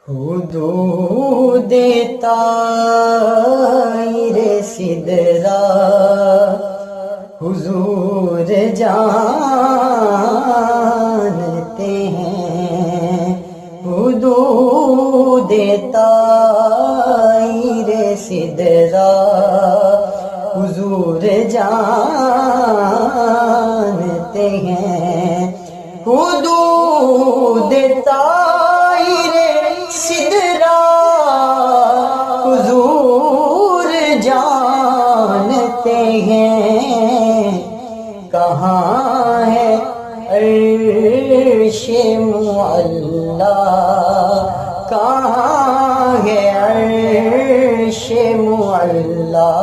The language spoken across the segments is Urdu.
حدود طائر سدرا حضور جانتے ہیں، حدود طائر سدرا حضور جانتے ہیں، حدود طائر سدرا حضور جانتے ہیں، کہاں ہے عرش معلا، کہاں ہے عرش معلا،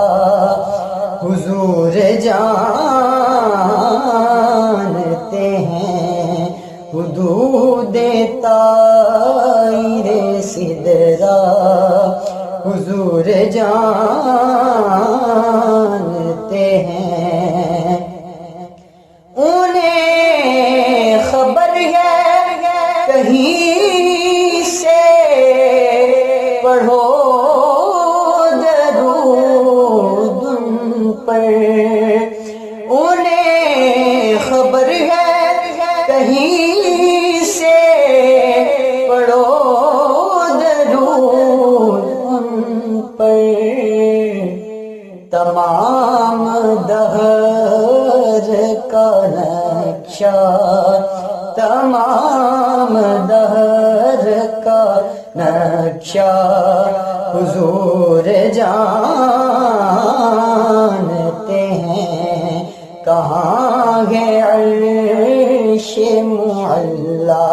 حضور جانتے ہیں، حدود طائر سدرا حضور جانتے ہیں، انہیں خبر ہے کہیں سے پڑھو درود ان پر، انہیں خبر ہے کہیں سے پڑھو درود ان پر، تمام دہر کا نقشہ، تمام دہر کا نقشہ حضور جانتے ہیں، کہاں ہے عرش معلا،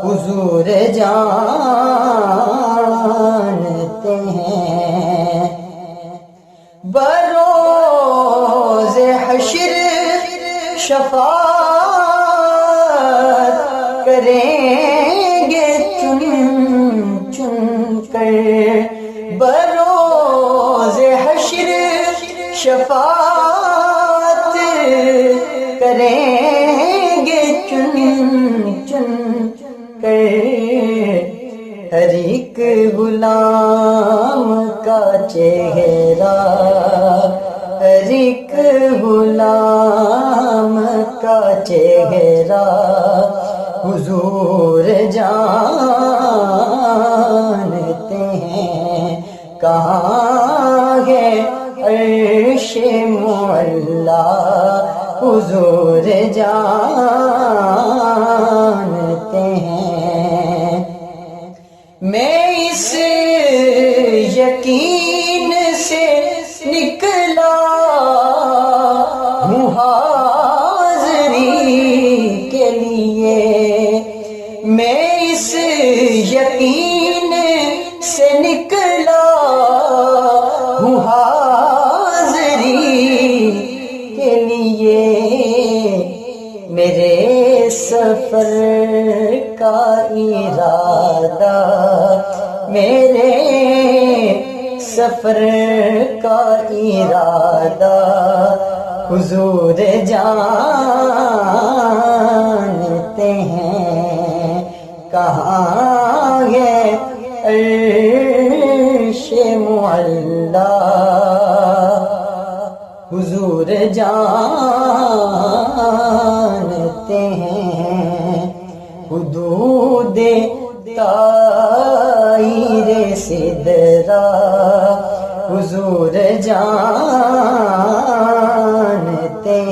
حضور جانتے ہیں، بروز حشر شفاعت کریں گے چن چن کر، بروز حشر شفاعت کریں گے چن چن کر، ہر ایک غلام کا چہرہ، ہر ایک غلام کا چہرہ حضور جانتے ہیں، کہاں ہے عرش معلا، حضور جانتے ہیں، میں اس یقین سے نکلا ہوں حاضری کے لیے، میں اس یقین سے نکلا ہوں حاضری کے لیے، میرے سفر کا ارادہ، میرے سفر کا ارادہ حضور جانتے ہیں، کہاں ہے عرش معلا، حضور جانتے ہیں، حدود طائر سدرا حضور جانتے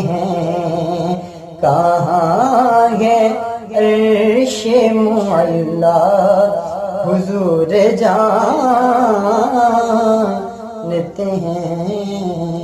ہیں، کہاں ہے عرش معلا، حضور جانتے ہیں۔